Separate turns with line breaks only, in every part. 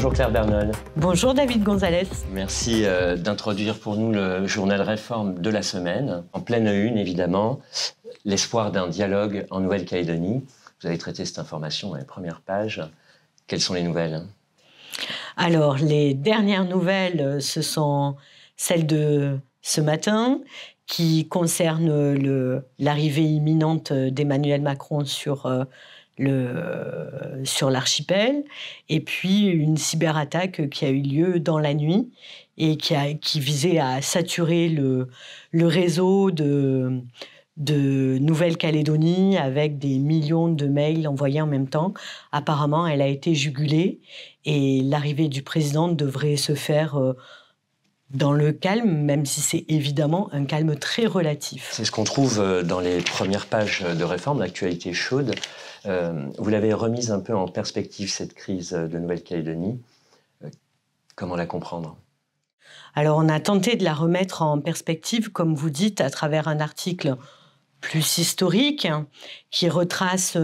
Bonjour Claire Bernol.
Bonjour David Gonzalez.
Merci d'introduire pour nous le journal Réforme de la semaine. En pleine une, évidemment, l'espoir d'un dialogue en Nouvelle-Calédonie. Vous avez traité cette information dans les premières pages. Quelles sont les nouvelles ?
Alors, les dernières nouvelles, ce sont celles de ce matin, qui concernent l'arrivée imminente d'Emmanuel Macron sur l'archipel, et puis une cyberattaque qui a eu lieu dans la nuit et qui visait à saturer le réseau de Nouvelle-Calédonie avec des millions de mails envoyés en même temps. Apparemment, elle a été jugulée et l'arrivée du président devrait se faire dans le calme, même si c'est évidemment un calme très relatif.
C'est ce qu'on trouve dans les premières pages de Réforme, l'actualité chaude. Vous l'avez remise un peu en perspective, cette crise de Nouvelle-Calédonie. Comment la comprendre ?
Alors, on a tenté de la remettre en perspective, comme vous dites, à travers un article plus historique qui retrace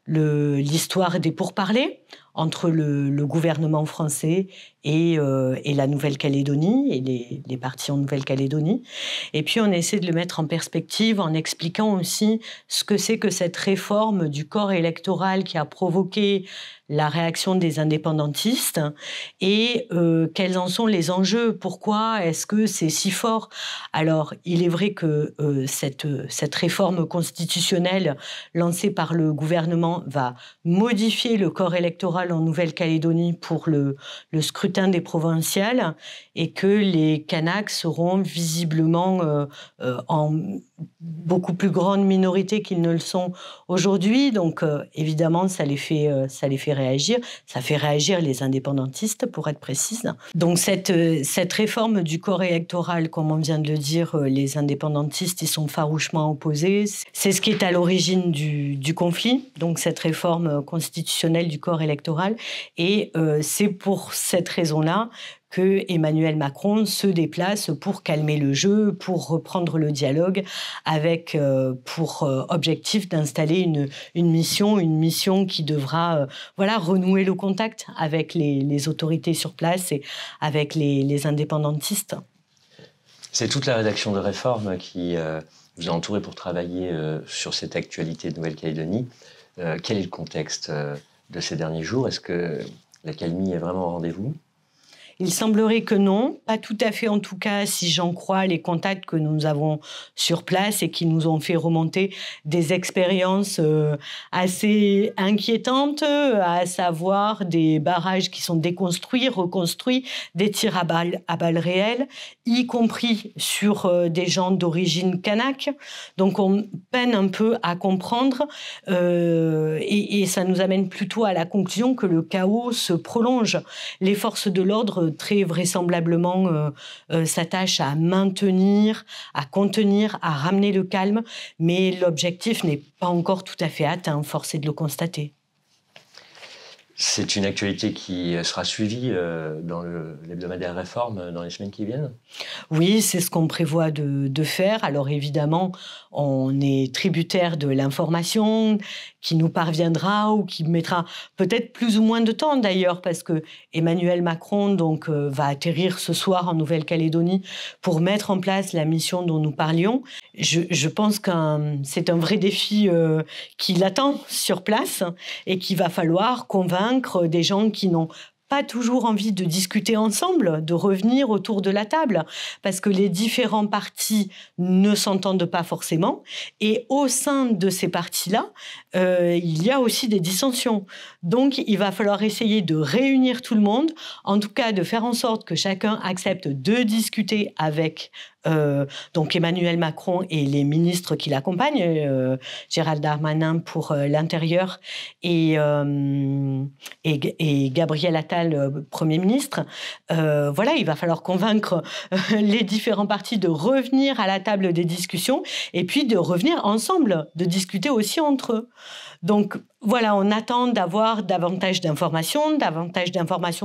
l'histoire des pourparlers entre le gouvernement français et la Nouvelle-Calédonie et les partis en Nouvelle-Calédonie. Et puis on essaie de le mettre en perspective en expliquant aussi ce que c'est que cette réforme du corps électoral qui a provoqué la réaction des indépendantistes et quels en sont les enjeux. Pourquoi est-ce que c'est si fort ? Alors, il est vrai que cette réforme constitutionnelle lancée par le gouvernement va modifier le corps électoral en Nouvelle-Calédonie pour le scrutin des provinciales et que les Kanaks seront visiblement en beaucoup plus grande minorité qu'ils ne le sont aujourd'hui. Donc, évidemment, ça les fait réagir. Ça fait réagir les indépendantistes, pour être précise. Donc, cette réforme du corps électoral, comme on vient de le dire, les indépendantistes y sont farouchement opposés. C'est ce qui est à l'origine du conflit, donc cette réforme constitutionnelle du corps électoral. Et c'est pour cette raison-là que Emmanuel Macron se déplace pour calmer le jeu, pour reprendre le dialogue, avec pour objectif d'installer une mission qui devra renouer le contact avec les autorités sur place et avec les indépendantistes.
C'est toute la rédaction de Réforme qui vous a entouré pour travailler sur cette actualité de Nouvelle-Calédonie. Quel est le contexte de ces derniers jours ? Est-ce que l'accalmie est vraiment au rendez-vous ?
Il semblerait que non, pas tout à fait en tout cas, si j'en crois les contacts que nous avons sur place et qui nous ont fait remonter des expériences assez inquiétantes, à savoir des barrages qui sont déconstruits, reconstruits, des tirs à balles réelles, y compris sur des gens d'origine kanak. Donc on peine un peu à comprendre et ça nous amène plutôt à la conclusion que le chaos se prolonge. Les forces de l'ordre très vraisemblablement s'attache à maintenir, à contenir, à ramener le calme, mais l'objectif n'est pas encore tout à fait atteint, force est de le constater.
C'est une actualité qui sera suivie dans l'hebdomadaire Réforme dans les semaines qui viennent ?
Oui, c'est ce qu'on prévoit de faire. Alors évidemment, on est tributaire de l'information qui nous parviendra ou qui mettra peut-être plus ou moins de temps d'ailleurs, parce que Emmanuel Macron va atterrir ce soir en Nouvelle-Calédonie pour mettre en place la mission dont nous parlions. Je pense que c'est un vrai défi qui l'attend sur place et qu'il va falloir convaincre des gens qui n'ont pas toujours envie de discuter ensemble, de revenir autour de la table, parce que les différents partis ne s'entendent pas forcément, et au sein de ces partis-là, il y a aussi des dissensions. Donc, il va falloir essayer de réunir tout le monde, en tout cas de faire en sorte que chacun accepte de discuter avec donc Emmanuel Macron et les ministres qui l'accompagnent, Gérald Darmanin pour l'Intérieur et Gabriel Attal, Premier ministre. Il va falloir convaincre les différents partis de revenir à la table des discussions et puis de revenir ensemble, de discuter aussi entre eux. Donc voilà, on attend d'avoir davantage d'informations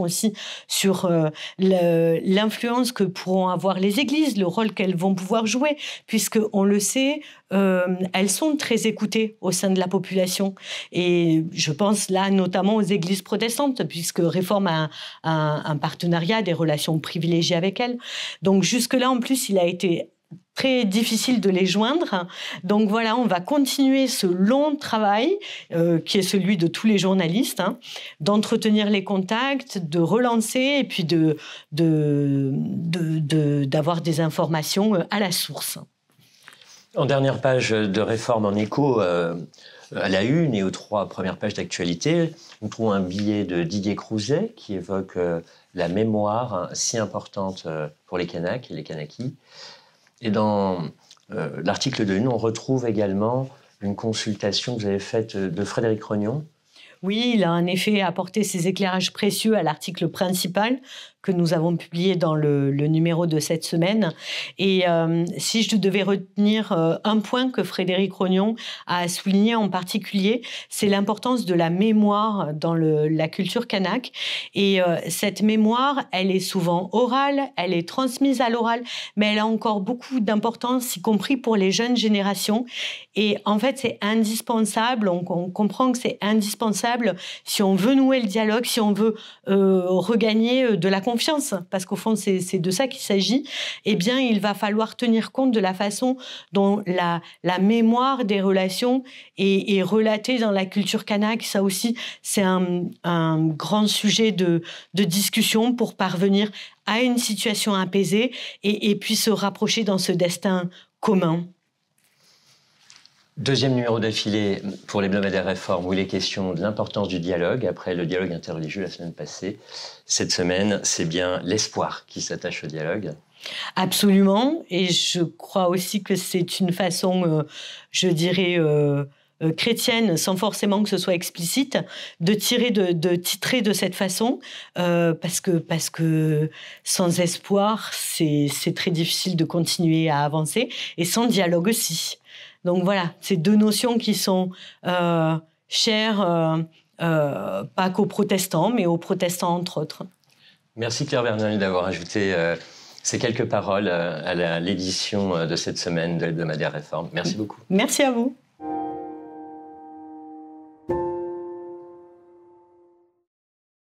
aussi sur l'influence que pourront avoir les églises, le rôle rôle qu'elles vont pouvoir jouer, puisque on le sait, elles sont très écoutées au sein de la population. Et je pense là notamment aux églises protestantes, puisque Réforme a un partenariat, des relations privilégiées avec elles. Donc jusque-là, en plus, il a été très difficile de les joindre. Donc voilà, on va continuer ce long travail qui est celui de tous les journalistes, d'entretenir les contacts, de relancer et puis d'avoir des informations à la source.
En dernière page de Réforme, en écho à la une et aux 3 premières pages d'actualité, nous trouvons un billet de Didier Crouzet qui évoque la mémoire si importante pour les Kanaks et les Kanakies. Et dans l'article de une, on retrouve également une consultation que vous avez faite de Frédéric Rognon.
Oui, il a en effet apporté ses éclairages précieux à l'article principal que nous avons publié dans le numéro de cette semaine. Et si je devais retenir un point que Frédéric Rognon a souligné en particulier, c'est l'importance de la mémoire dans la culture kanak. Et cette mémoire, elle est souvent orale, elle est transmise à l'oral, mais elle a encore beaucoup d'importance, y compris pour les jeunes générations. Et en fait, c'est indispensable, on comprend que c'est indispensable si on veut nouer le dialogue, si on veut regagner de la confiance, parce qu'au fond, c'est de ça qu'il s'agit, eh bien, il va falloir tenir compte de la façon dont la mémoire des relations est relatée dans la culture kanak. Ça aussi, c'est un grand sujet de discussion pour parvenir à une situation apaisée et puis se rapprocher dans ce destin commun.
Deuxième numéro d'affilée pour l'hebdomadaire Réforme, où il est question de l'importance du dialogue, après le dialogue interreligieux la semaine passée. Cette semaine, c'est bien l'espoir qui s'attache au dialogue.
Absolument, et je crois aussi que c'est une façon, je dirais, chrétienne, sans forcément que ce soit explicite, de titrer de cette façon, parce que sans espoir, c'est très difficile de continuer à avancer, et sans dialogue aussi. Donc voilà, ces 2 notions qui sont chères, pas qu'aux protestants, mais aux protestants entre autres.
Merci Claire Verneuil d'avoir ajouté ces quelques paroles à l'édition de cette semaine de l'hebdomadaire Réforme. Merci beaucoup.
Merci à vous.